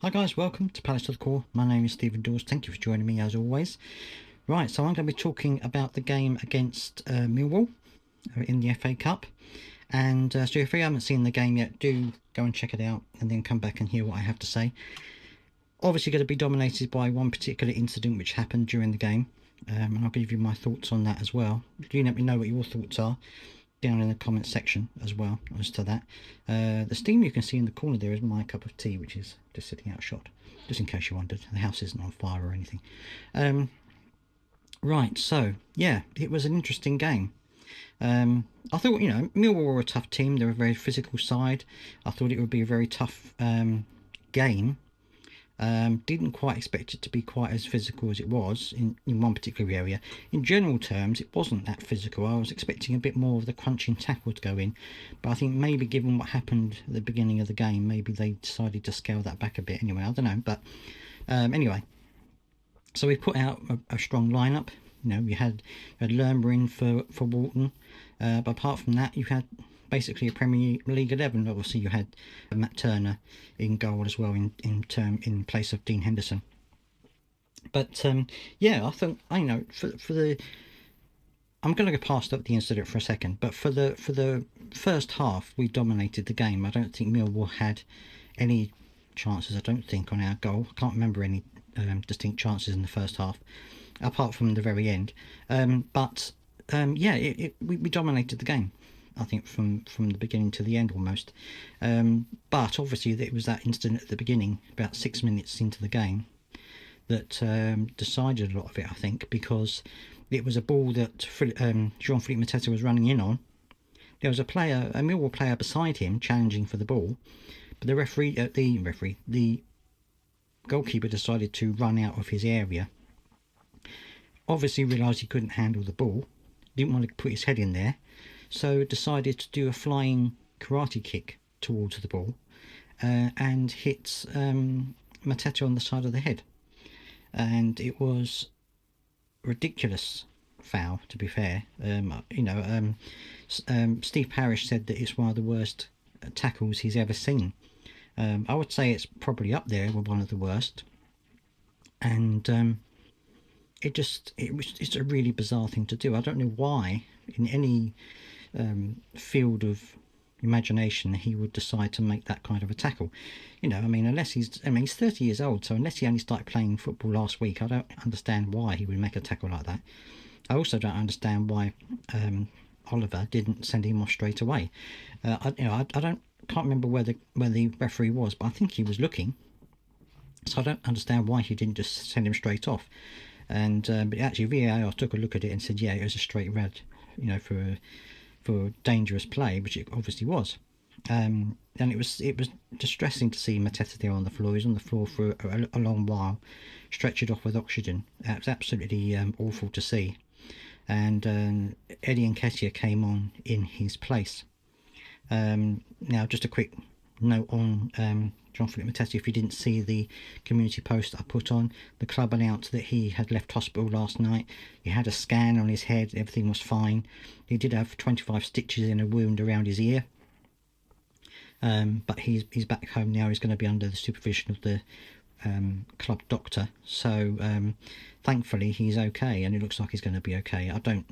Hi guys, welcome to Palace to the Core. My name is Stephen Dawes. Thank you for joining me as always. Right, so I'm going to be talking about the game against Millwall in the FA Cup. And so if you haven't seen the game yet, do go and check it out and then come back and hear what I have to say. Obviously going to be dominated by one particular incident which happened during the game. And I'll give you my thoughts on that as well. Do let me know what your thoughts are down in the comment section as well as to that. The steam you can see in the corner there is my cup of tea, which is just sitting out shot, just in case you wondered. The house isn't on fire or anything. Right, so yeah, it was an interesting game. I thought, Millwall were a tough team. They're a very physical side. I thought it would be a very tough game. Didn't quite expect it to be quite as physical as it was in one particular area. In general terms, it wasn't that physical. I was expecting a bit more of the crunching tackle to go in, but I think maybe given what happened at the beginning of the game, maybe they decided to scale that back a bit anyway. I don't know, but anyway. So we put out a strong lineup. You had Lerma in for Walton, but apart from that, you had basically a Premier League 11. Obviously, you had Matt Turner in goal as well in place of Dean Henderson. But yeah, I think for the I'm going to go past up the incident for a second. But for the first half, we dominated the game. I don't think Millwall had any chances. I don't think on our goal. I can't remember any distinct chances in the first half, apart from the very end. But yeah, we dominated the game. I think from the beginning to the end almost. But obviously it was that incident at the beginning, about 6 minutes into the game, that decided a lot of it, I think, because it was a ball that Jean-Philippe Mateta was running in on. There was a Millwall player beside him challenging for the ball, but the goalkeeper decided to run out of his area. Obviously realised he couldn't handle the ball, didn't want to put his head in there, so decided to do a flying karate kick towards the ball and hit Mateta on the side of the head. And it was ridiculous foul, to be fair. Steve Parish said that it's one of the worst tackles he's ever seen. I would say it's probably up there with one of the worst. And it's a really bizarre thing to do. I don't know why in any field of imagination he would decide to make that kind of a tackle. Unless he's 30 years old, so unless he only started playing football last week, I don't understand why he would make a tackle like that. I also don't understand why Oliver didn't send him off straight away. I can't remember where the referee was, but I think he was looking, so I don't understand why he didn't just send him straight off. And but actually VAR took a look at it and said, yeah, it was a straight red, for dangerous play, which it obviously was. And it was distressing to see Mateta there on the floor. He was on the floor for a long while, stretchered off with oxygen. It was absolutely awful to see. And Eddie Nketiah came on in his place. Now, just a quick note on Jean-Philippe Mateta. If you didn't see the community post I put on, the club announced that he had left hospital last night. He had a scan on his head, everything was fine. He did have 25 stitches in a wound around his ear, but he's back home now. He's going to be under the supervision of the club doctor, so thankfully he's okay, and it looks like he's going to be okay. I don't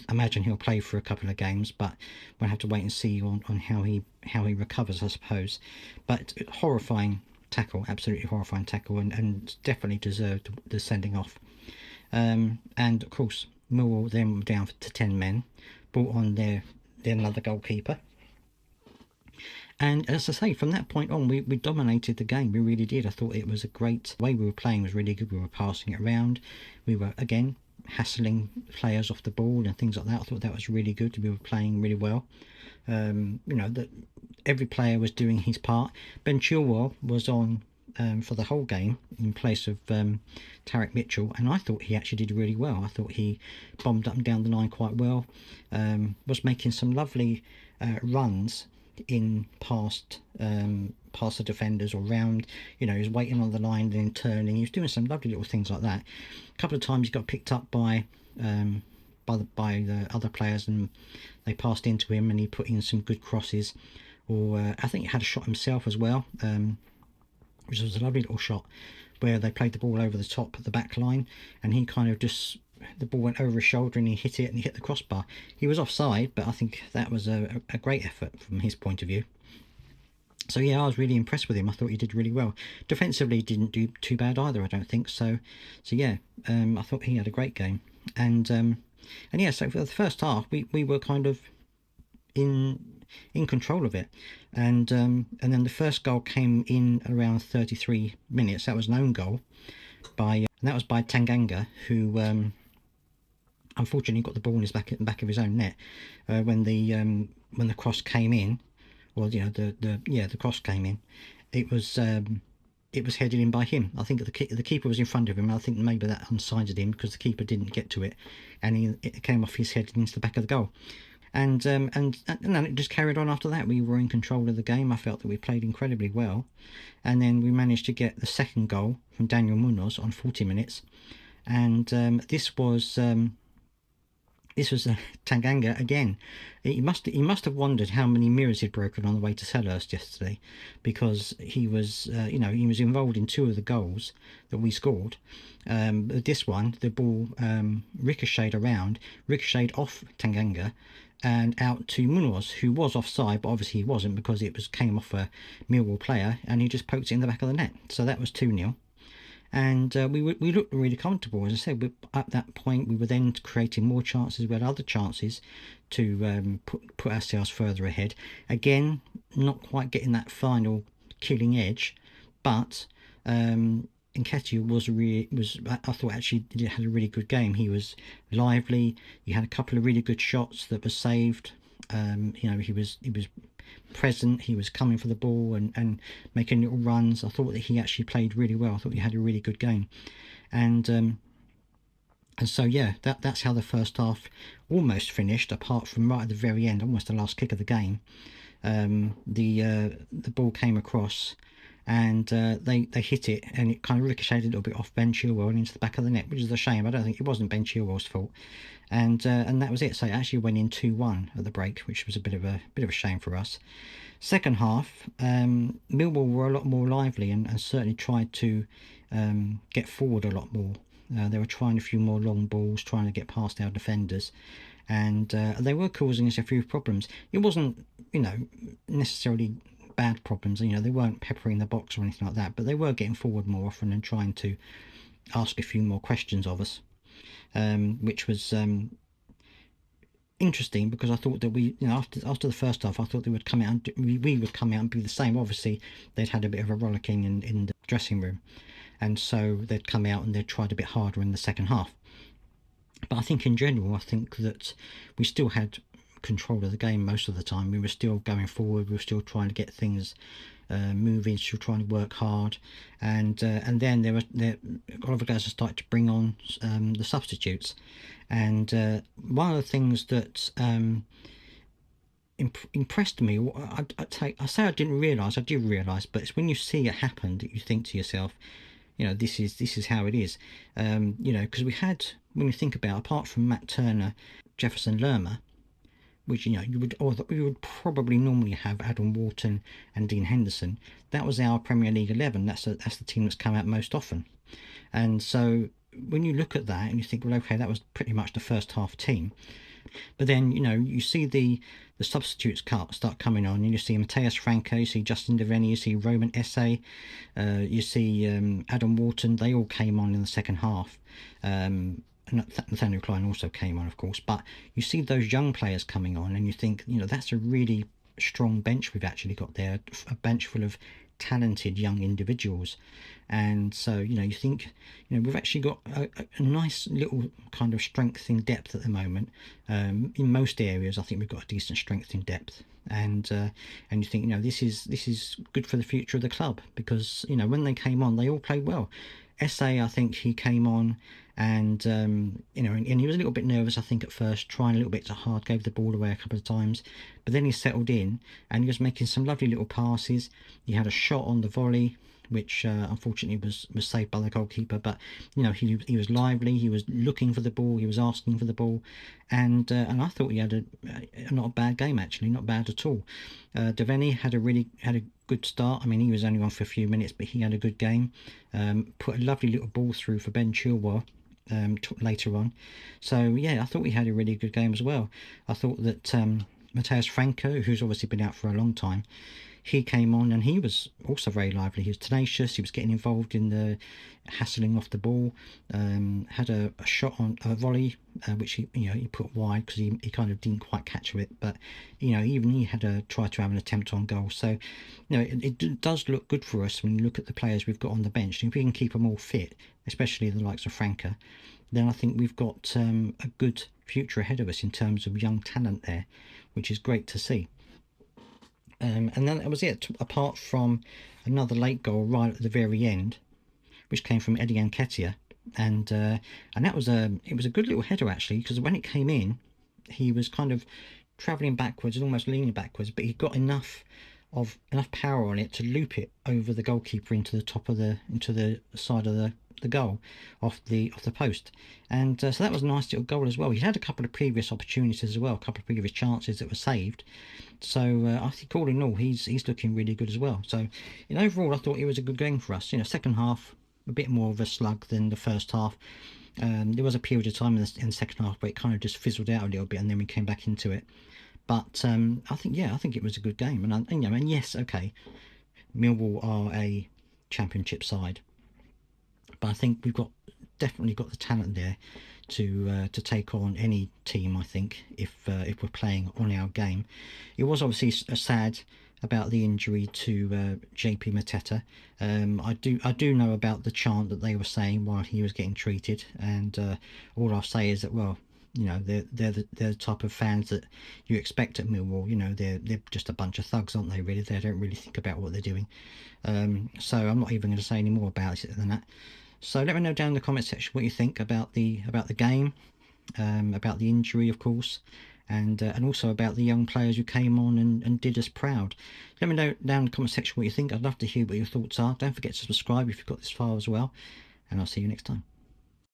imagine he'll play for a couple of games, but we'll have to wait and see on how he recovers, I suppose. But horrifying tackle, absolutely horrifying tackle, and definitely deserved the sending off. And of course Millwall then were down to 10 men, brought on their another goalkeeper. And as I say, from that point on, we dominated the game. We really did. I thought it was a great way we were playing. Was really good. We were passing it around. We were, again, hassling players off the ball and things like that. I thought that was really good. We were playing really well. That every player was doing his part. Ben Chilwell was on for the whole game in place of Tarek Mitchell, and I thought he actually did really well. I thought he bombed up and down the line quite well. Was making some lovely runs in past the defenders or round. He was waiting on the line, then turning. He was doing some lovely little things like that. A couple of times he got picked up by the other players, and they passed into him, and he put in some good crosses. Or I think he had a shot himself as well. which was a lovely little shot where they played the ball over the top of the back line, and he kind of just, the ball went over his shoulder and he hit it and he hit the crossbar. He was offside, but I think that was a great effort from his point of view. So yeah, I was really impressed with him. I thought he did really well. Defensively, he didn't do too bad either, I don't think. So yeah, I thought he had a great game. And yeah, so for the first half, we were kind of in control of it, and then the first goal came in around 33 minutes. That was an own goal and that was by Tanganga, who unfortunately got the ball in his back of his own net when the cross came in, or the cross came in. It was headed in by him. I think the keeper was in front of him. I think maybe that unsided him because the keeper didn't get to it, and it came off his head and into the back of the goal. And then it just carried on after that. We were in control of the game. I felt that we played incredibly well. And then we managed to get the second goal from Daniel Munoz on 40 minutes. And this was Tanganga again. He must have wondered how many mirrors he'd broken on the way to Selhurst yesterday, because he was he was involved in two of the goals that we scored. This one, the ball ricocheted off Tanganga and out to Munoz, who was offside, but obviously he wasn't, because it came off a Millwall player, and he just poked it in the back of the net. So that was 2-0. And we looked really comfortable. As I said, at that point we were then creating more chances. We had other chances to put ourselves further ahead. Again, not quite getting that final killing edge, but Nketiah I thought actually had a really good game. He was lively. He had a couple of really good shots that were saved. He was present. He was coming for the ball and making little runs. I thought that he actually played really well. I thought he had a really good game, and so yeah, that's how the first half almost finished. Apart from right at the very end, almost the last kick of the game, the ball came across, and they hit it, and it kind of ricocheted a little bit off Ben Chilwell and into the back of the net, which is a shame. I don't think it wasn't Ben Chilwell's fault, and that was it. So it actually went in 2-1 at the break, which was a bit of a shame for us. Second half, Millwall were a lot more lively and certainly tried to get forward a lot more. They were trying a few more long balls, trying to get past our defenders, and they were causing us a few problems. It wasn't, necessarily bad problems. They weren't peppering the box or anything like that, but they were getting forward more often and trying to ask a few more questions of us, which was interesting, because I thought that we, after the first half, I thought they would come out and we would come out and be the same. Obviously, they'd had a bit of a rollicking in the dressing room, and so they'd come out and they'd tried a bit harder in the second half. But I think in general, I think that we still had control of the game most of the time. We were still going forward. We were still trying to get things moving, still trying to work hard, and then Oliver Glasser started to bring on the substitutes, and one of the things that impressed me, I say I didn't realise, I did realise, but it's when you see it happen that you think to yourself, this is how it is, because we had, when you think about, apart from Matt Turner, Jefferson Lerma, which you would probably normally have Adam Wharton and Dean Henderson. That was our Premier League 11. That's the team that's come out most often. And so when you look at that and you think, well, okay, that was pretty much the first half team. But then you see the substitutes start coming on, and you see Mateus Franco, you see Justin Devaney, you see Roman Esse, you see Adam Wharton. They all came on in the second half. Nathaniel Klein also came on, of course, but you see those young players coming on and you think, that's a really strong bench we've actually got there, a bench full of talented young individuals. And so you think we've actually got a nice little kind of strength in depth at the moment. In most areas I think we've got a decent strength in depth, and you think this is good for the future of the club, because when they came on they all played well. Essay, I think he came on and and he was a little bit nervous, I think, at first, trying a little bit too hard, gave the ball away a couple of times, but then he settled in and he was making some lovely little passes. He had a shot on the volley which unfortunately was saved by the goalkeeper. But you know, he was lively. He was looking for the ball. He was asking for the ball, and I thought he had a not a bad game actually, not bad at all. Devaney had a good start. I mean, he was only on for a few minutes, but he had a good game. Put a lovely little ball through for Ben Chilwell later on. So yeah, I thought he had a really good game as well. I thought that Mateus Franco, who's obviously been out for a long time, he came on and he was also very lively. He was tenacious. He was getting involved in the hassling off the ball. Had a shot on a volley, which he put wide because he kind of didn't quite catch it. But even he had a try to have an attempt on goal. So it does look good for us when you look at the players we've got on the bench. And if we can keep them all fit, especially the likes of Franca, then I think we've got a good future ahead of us in terms of young talent there, which is great to see. And then that was it, apart from another late goal right at the very end, which came from Eddie Nketiah. And that was it was a good little header actually, because when it came in, he was kind of travelling backwards and almost leaning backwards, but he got enough power on it to loop it over the goalkeeper into the side of the goal off the post. And so that was a nice little goal as well. He had a couple of previous opportunities as well, a couple of previous chances that were saved. So I think all in all, he's looking really good as well. So overall, I thought it was a good game for us. Second half a bit more of a slug than the first half. There was a period of time in the second half where it kind of just fizzled out a little bit, and then we came back into it. But I think it was a good game. And yes, okay, Millwall are a championship side, but I think we've definitely got the talent there to take on any team. I think if we're playing on our game. It was obviously sad about the injury to JP Mateta. I do know about the chant that they were saying while he was getting treated, and all I'll say is that, well, they're the type of fans that you expect at Millwall. They're just a bunch of thugs, aren't they? Really, they don't really think about what they're doing. So I'm not even going to say any more about it than that. So let me know down in the comment section what you think about the game, about the injury, of course, and also about the young players who came on and did us proud. Let me know down in the comment section what you think. I'd love to hear what your thoughts are. Don't forget to subscribe if you've got this far as well, and I'll see you next time.